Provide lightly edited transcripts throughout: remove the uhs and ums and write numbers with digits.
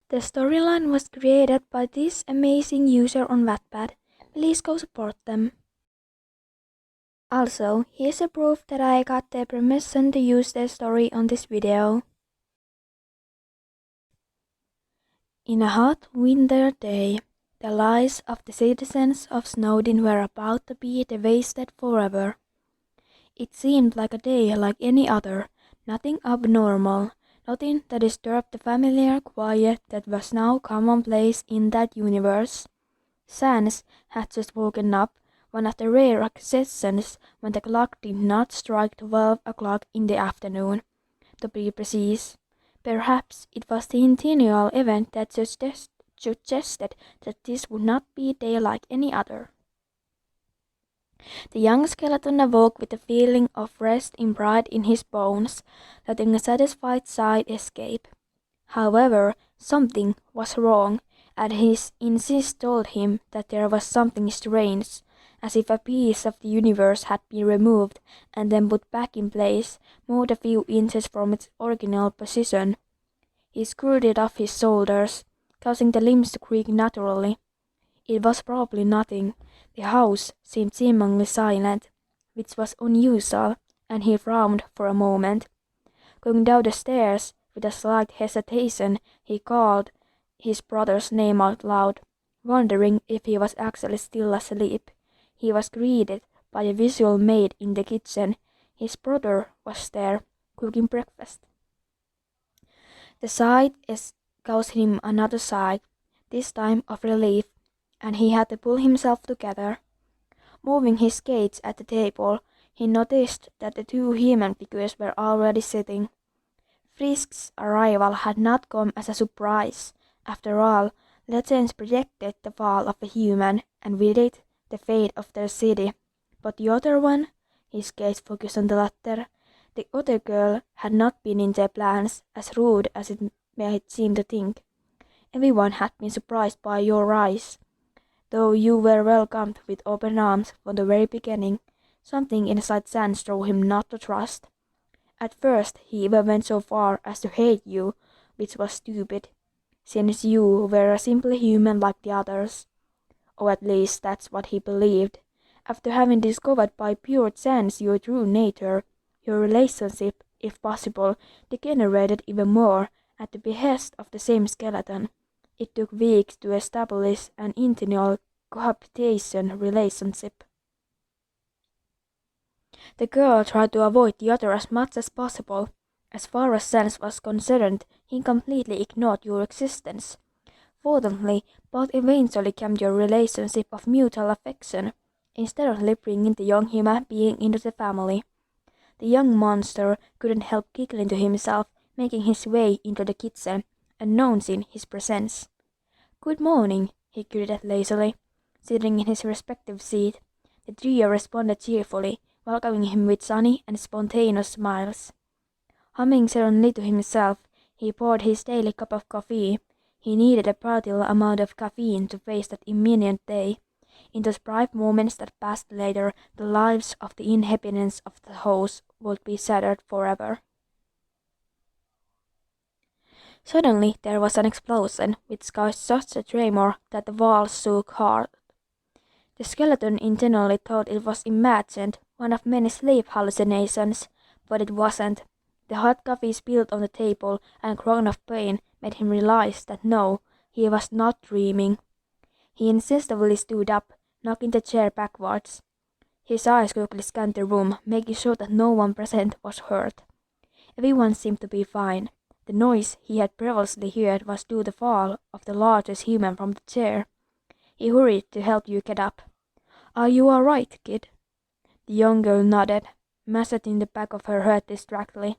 The storyline was created by this amazing user on Wattpad. Please go support them. Also, here's a proof that I got their permission to use their story on this video. In a hot winter day, the lives of the citizens of Snowden were about to be devastated forever. It seemed like a day like any other, nothing abnormal, nothing that disturbed the familiar quiet that was now commonplace in that universe. Sanses had just woken up, one of the rare exceptions when the clock did not strike 12 o'clock in the afternoon, to be precise. Perhaps it was the intentional event that suggested that this would not be a day like any other. The young skeleton awoke with a feeling of rest and pride in his bones, letting a satisfied sigh escape. However, something was wrong, and his instinct told him that there was something strange, as if a piece of the universe had been removed and then put back in place, moved a few inches from its original position. He screwed off his shoulders, causing the limbs to creak naturally. It was probably nothing. The house seemed seemingly silent, which was unusual, and he frowned for a moment. Going down the stairs, with a slight hesitation, he called his brother's name out loud, wondering if he was actually still asleep. He was greeted by a visual maid in the kitchen. His brother was there, cooking breakfast. The sight caused him another sigh, this time of relief, and he had to pull himself together. Moving his gaze at the table, he noticed that the two human figures were already sitting. Frisk's arrival had not come as a surprise. After all, legends predicted the fall of a human, and with it, the fate of their city. But the other one, his gaze focused on the latter, the other girl had not been in their plans, as rude as it might seem to think. Everyone had been surprised by your rise, though you were welcomed with open arms from the very beginning. Something inside Sanses drove him not to trust. At first, he even went so far as to hate you, which was stupid, since you were simply human like the others. Or at least that's what he believed. After having discovered by pure chance your true nature, your relationship, if possible, degenerated even more at the behest of the same skeleton. It took weeks to establish an intentional cohabitation relationship. The girl tried to avoid the other as much as possible. As far as Sanses was concerned, he completely ignored your existence. Fortunately, both eventually came to a relationship of mutual affection, instantly bringing the young human being into the family. The young monster couldn't help giggling to himself, making his way into the kitchen, announcing his presence. "Good morning," he greeted lazily, sitting in his respective seat. The trio responded cheerfully, welcoming him with sunny and spontaneous smiles. Humming serenely to himself, he poured his daily cup of coffee. He needed a partial amount of caffeine to face that imminent day. In those brief moments that passed later, the lives of the inhabitants of the house would be shattered forever. Suddenly there was an explosion, which caused such a tremor that the walls shook hard. The skeleton internally thought it was imagined, one of many sleep hallucinations, but it wasn't. The hot coffee spilled on the table, and a groan of pain made him realize that no, he was not dreaming. He instinctively stood up, knocking the chair backwards. His eyes quickly scanned the room, making sure that no one present was hurt. Everyone seemed to be fine. The noise he had previously heard was due to the fall of the largest human from the chair. He hurried to help you get up. "Are you all right, kid?" The young girl nodded, massaging the back of her head distractedly,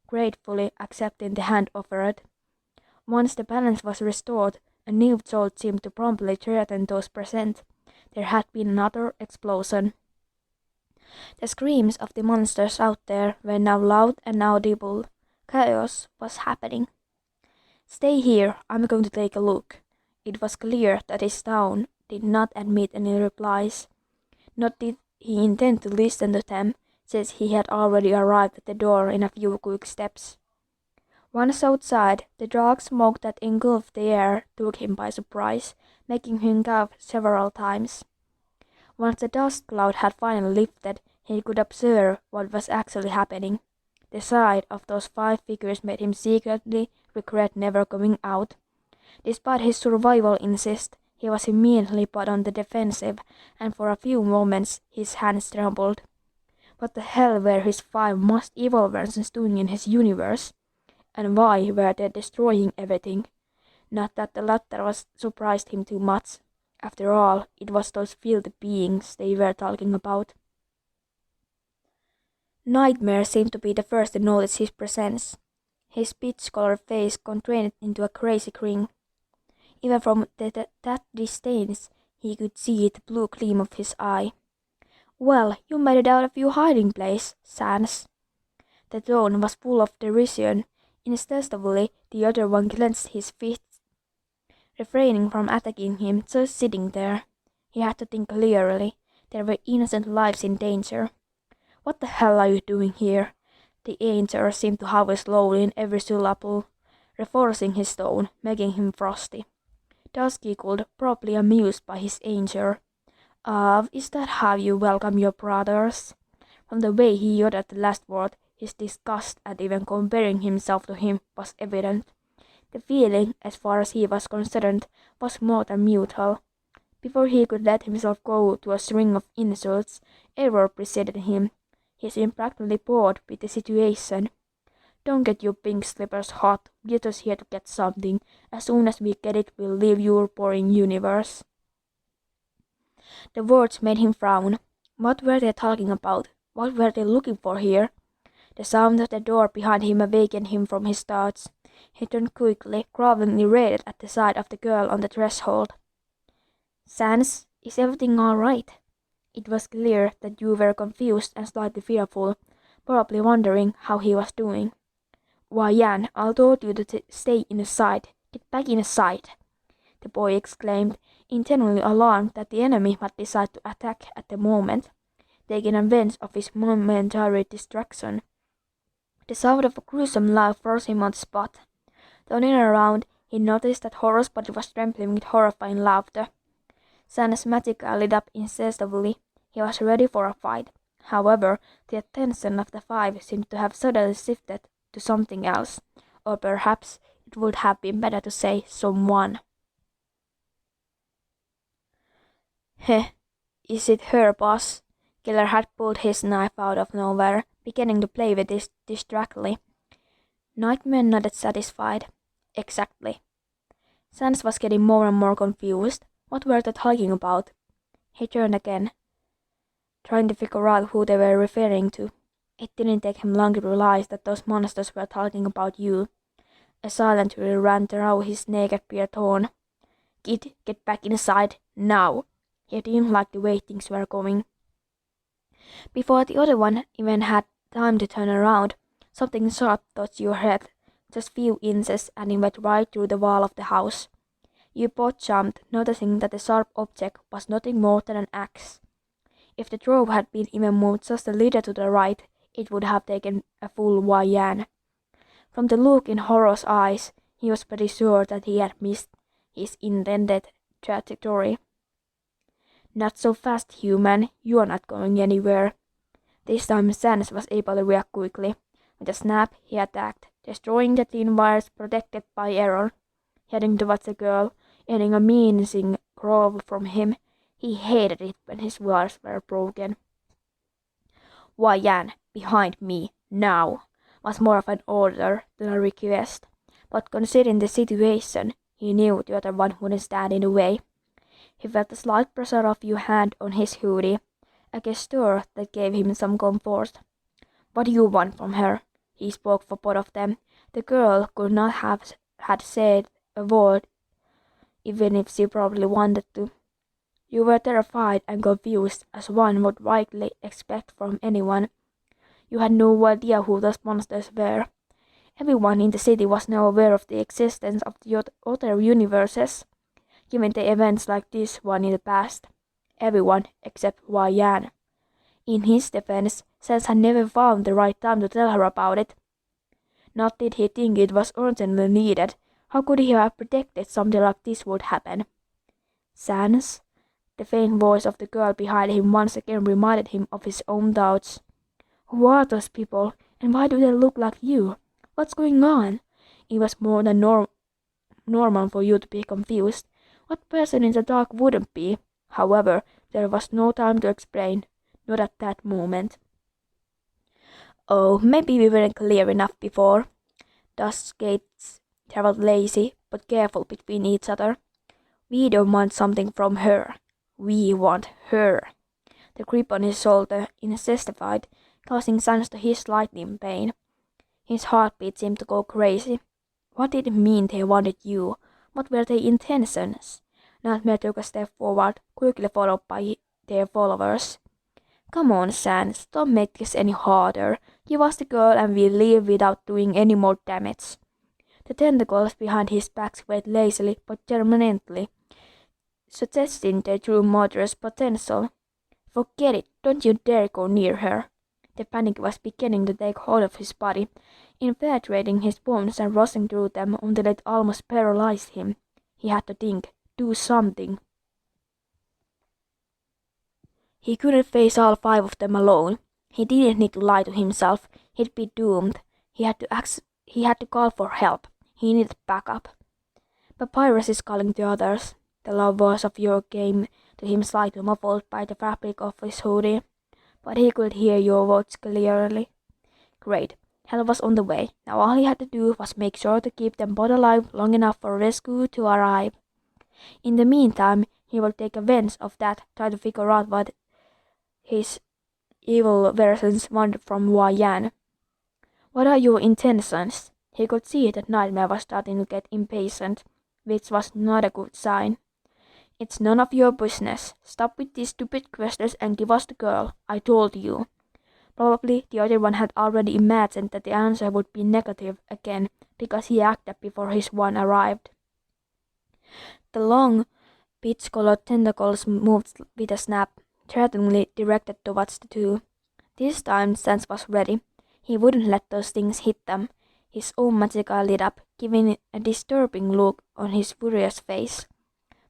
gratefully accepting the hand offered. Once the balance was restored, a new thought seemed to promptly threaten those present. There had been another explosion. The screams of the monsters out there were now loud and audible. Chaos was happening. "Stay here, I'm going to take a look." It was clear that his tone did not admit any replies. Nor did he intend to listen to them, since he had already arrived at the door in a few quick steps. Once outside, the dark smoke that engulfed the air took him by surprise, making him cough several times. Once the dust cloud had finally lifted, he could observe what was actually happening. The sight of those 5 figures made him secretly regret never going out. Despite his survival instinct, he was immediately put on the defensive, and for a few moments his hands trembled. What the hell were his 5 most evil versions doing in his universe? And why were they destroying everything? Not that the latter was surprised him too much. After all, it was those filthy beings they were talking about. Nightmare seemed to be the first to notice his presence. His peach-colored face contained into a crazy grin. Even from that distance, he could see the blue gleam of his eye. "Well, you made it out of your hiding place, Sans." The tone was full of derision. Instinctively, the other one clenched his fists, refraining from attacking him, just sitting there. He had to think clearly. There were innocent lives in danger. "What the hell are you doing here?" The answer seemed to hover slowly in every syllable, reinforcing his tone, making him frosty. Dusk giggled, probably amused by his answer. Is that how you welcome your brothers?" From the way he uttered the last word, his disgust at even comparing himself to him was evident. The feeling, as far as he was concerned, was more than mutual. Before he could let himself go to a string of insults, error preceded him. He seemed practically bored with the situation. "Don't get your pink slippers hot. We're just here to get something. As soon as we get it, we'll leave your boring universe." The words made him frown. What were they talking about? What were they looking for here? The sound of the door behind him awakened him from his thoughts. He turned quickly, grovelingly rated at the sight of the girl on the threshold. "Sans, is everything all right?" It was clear that you were confused and slightly fearful, probably wondering how he was doing. "Why, Jan, I told you to stay inside. Get back inside," the boy exclaimed, intensely alarmed that the enemy might decide to attack at the moment, taking advantage of his momentary distraction. The sound of a gruesome laugh froze him on the spot. Turning around, he noticed that Horace's body was trembling with horrifying laughter. Sans magically lit up instinctively. He was ready for a fight. However, the attention of the 5 seemed to have suddenly shifted to something else, or perhaps it would have been better to say someone. "Heh, is it her, boss?" Killer had pulled his knife out of nowhere, beginning to play with it distractedly. Nightmare nodded satisfied. "Exactly." Sans was getting more and more confused. What were they talking about? He turned again, trying to figure out who they were referring to. It didn't take him long to realize that those monsters were talking about you. A silent thrill ran through his naked beard tone. "Kid, get back inside, now!" He didn't like the way things were going. Before the other one even had time to turn around, something sharp touched your head, just few inches, and it went right through the wall of the house. You both jumped, noticing that the sharp object was nothing more than an axe. If the drove had been even moved just a little to the right, it would have taken a full Jan. From the look in Horace's eyes, he was pretty sure that he had missed his intended trajectory. "Not so fast, human. You're not going anywhere." This time Sans was able to react quickly. With a snap, he attacked, destroying the thin wires protected by error. Heading towards the girl, earning a menacing growl from him. He hated it when his wires were broken. "Why, Jan, behind me, now," was more of an order than a request. But considering the situation, he knew the other one wouldn't stand in the way. He felt a slight pressure of your hand on his hoodie, a gesture that gave him some comfort. "What do you want from her?" He spoke for both of them. The girl could not have had said a word, even if she probably wanted to. You were terrified and confused, as one would rightly expect from anyone. You had no idea who those monsters were. Everyone in the city was now aware of the existence of the other universes, given the events like this one in the past. Everyone except Jan. In his defense, Sans had never found the right time to tell her about it. Not did he think it was urgently needed. How could he have predicted something like this would happen? Sans? The faint voice of the girl behind him once again reminded him of his own doubts. Who are those people, and why do they look like you? What's going on? It was more than normal for you to be confused. What person in the dark wouldn't be? However, there was no time to explain, not at that moment. Oh, maybe we weren't clear enough before. Dust gates traveled lazy but careful between each other. We don't want something from her. We want her. The grip on his shoulder intensified, causing Sans to hiss slightly in pain. His heartbeat seemed to go crazy. What did it mean they wanted you? What were their intentions? Nightmare took a step forward, quickly followed by their followers. Come on, Sans, don't make this any harder. Give us the girl and we'll leave without doing any more damage. The tentacles behind his back swayed lazily but permanently, suggesting their true murderous potential. Forget it, don't you dare go near her. The panic was beginning to take hold of his body, infiltrating his bones and rushing through them until it almost paralyzed him. He had to think, do something. He couldn't face all 5 of them alone. He didn't need to lie to himself. He'd be doomed. He had to call for help. He needed backup. Papyrus is calling the others. The low voice of York came to him slightly muffled by the fabric of his hoodie, but he could hear your words clearly. Great. Help was on the way. Now all he had to do was make sure to keep them both alive long enough for rescue to arrive. In the meantime, he will take advantage of that, try to figure out what his evil versions wanted from Yan. What are your intentions? He could see that Nightmare was starting to get impatient, which was not a good sign. It's none of your business. Stop with these stupid questions and give us the girl. I told you. Probably the other one had already imagined that the answer would be negative again because he acted before his one arrived. The long, peach-colored tentacles moved with a snap, threateningly directed towards the two. This time Sans was ready. He wouldn't let those things hit them. His own magicka lit up, giving it a disturbing look on his furious face.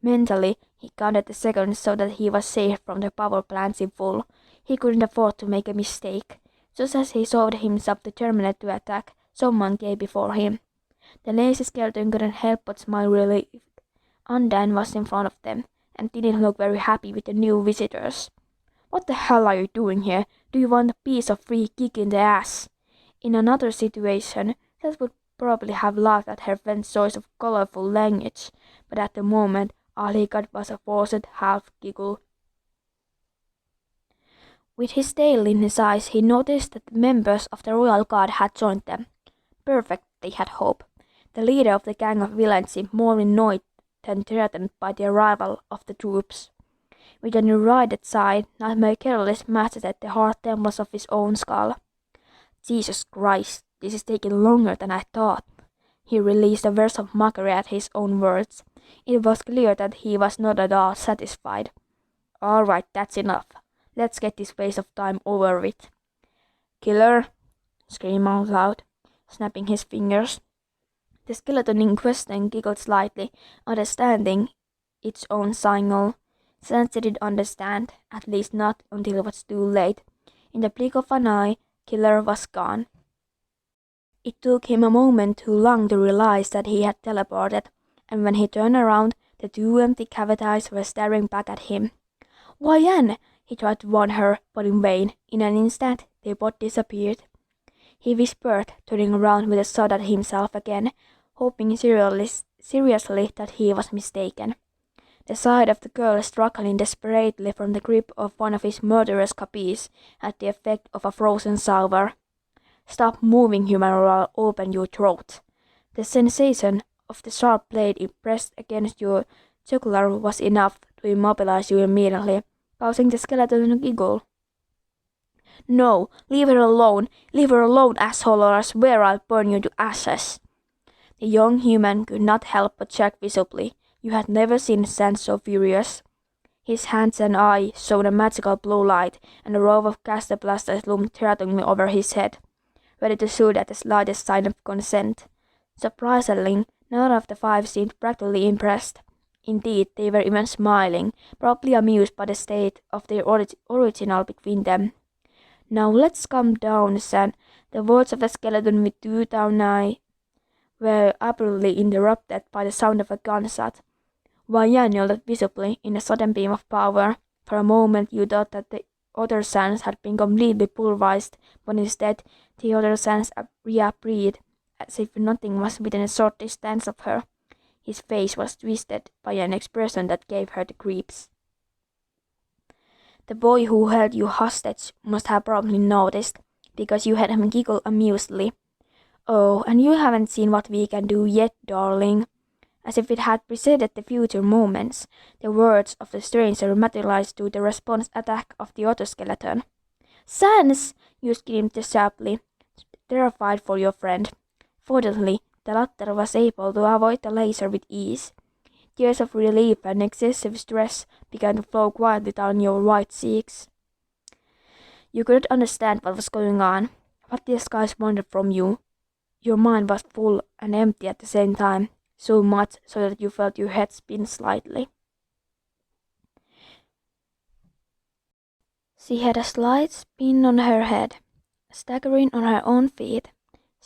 Mentally, he counted the seconds so that he was safe from the power plants in full. He couldn't afford to make a mistake. Just as he showed himself determined to attack, someone came before him. The lazy skeleton couldn't help but smile relieved. Undyne was in front of them, and didn't look very happy with the new visitors. What the hell are you doing here? Do you want a piece of free kick in the ass? In another situation, Seth would probably have laughed at her friend's choice of colorful language, but at the moment, all he got was a forced half-giggle. With his tail in his eyes, he noticed that the members of the royal guard had joined them. Perfect, they had hope. The leader of the gang of villains seemed more annoyed than threatened by the arrival of the troops. With an eroded sigh, Nightmare carelessly smashed at the hard temples of his own skull. Jesus Christ, this is taking longer than I thought. He released a burst of mockery at his own words. It was clear that he was not at all satisfied. All right, that's enough. Let's get this waste of time over with. Killer, screamed out loud, snapping his fingers. The skeleton in question giggled slightly, understanding its own signal. Sans didn't understand, at least not until it was too late. In the blink of an eye, Killer was gone. It took him a moment too long to realize that he had teleported, and when he turned around, the 2 empty cavities were staring back at him. Yan! He tried to warn her, but in vain. In an instant, they both disappeared. He whispered, turning around with a shot at himself again, hoping seriously that he was mistaken. The sight of the girl struggling desperately from the grip of one of his murderous copies had the effect of a frozen salver. Stop moving, human, or I'll open your throat. The sensation of the sharp blade pressed against your jugular was enough to immobilize you immediately, causing the skeleton to giggle. No, leave her alone, asshole, or I swear I'll burn you to ashes. The young human could not help but check visibly. You had never seen Sans so furious. His hands and eyes showed a magical blue light, and a row of caster blasters loomed threateningly over his head. ready to shoot at the slightest sign of consent. Surprisingly, none of the five seemed practically impressed. Indeed, they were even smiling, probably amused by the state of their original between them. Now let's calm down, son. The words of the skeleton with 2,009 were abruptly interrupted by the sound of a gunshot. Vayan yelled visibly in a sudden beam of power. For a moment you thought that the other Sans had been completely pulverized, but instead the other Sans reappeared, as if nothing was within a short distance of her. His face was twisted by an expression that gave her the creeps. The boy who held you hostage must have probably noticed, because you had him giggle amusedly. Oh, and you haven't seen what we can do yet, darling. As if it had preceded the future moments, the words of the stranger materialized to the response attack of the other skeleton. Sans! You screamed sharply, terrified for your friend. Fortunately, the latter was able to avoid the laser with ease. Tears of relief and excessive stress began to flow quietly down your white cheeks. You couldn't understand what was going on, what the skies wanted from you. Your mind was full and empty at the same time, so much so that you felt your head spin slightly. She had a slight spin on her head, staggering on her own feet.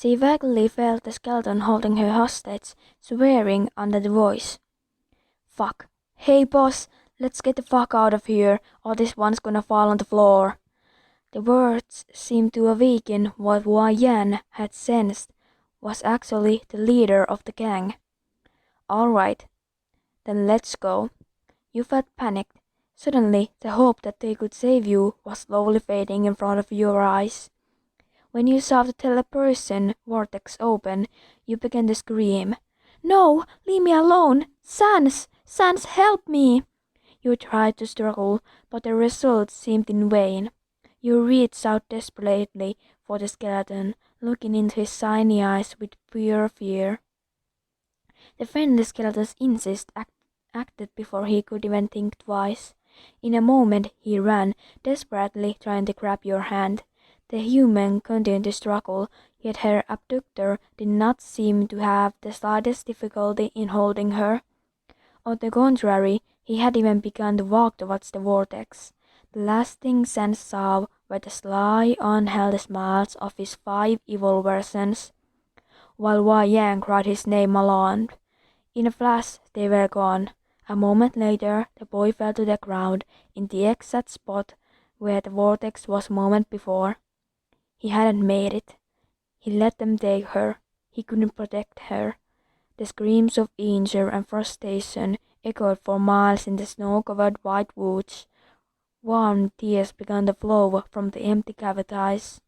She vaguely felt the skeleton holding her hostage, swearing under the voice. Fuck. Hey boss, let's get the fuck out of here, or this one's gonna fall on the floor. The words seemed to awaken what Wei Yan had sensed was actually the leader of the gang. Alright, then let's go. You felt panicked. Suddenly, the hope that they could save you was slowly fading in front of your eyes. When you saw the teleportation vortex open, you began to scream. No, leave me alone! Sans! Sans, help me! You tried to struggle, but the result seemed in vain. You reached out desperately for the skeleton, looking into his shiny eyes with pure fear. The friendly skeleton's instinct acted before he could even think twice. In a moment he ran, desperately trying to grab your hand. The human continued to struggle, yet her abductor did not seem to have the slightest difficulty in holding her. On the contrary, he had even begun to walk towards the vortex. The last thing Sans saw were the sly, unhealthy smiles of his five evil versions, while Wei Yang cried his name aloud. In a flash, they were gone. A moment later, the boy fell to the ground in the exact spot where the vortex was a moment before. He hadn't made it. He let them take her. He couldn't protect her. The screams of anger and frustration echoed for miles in the snow-covered white woods. Warm tears began to flow from the empty cavities.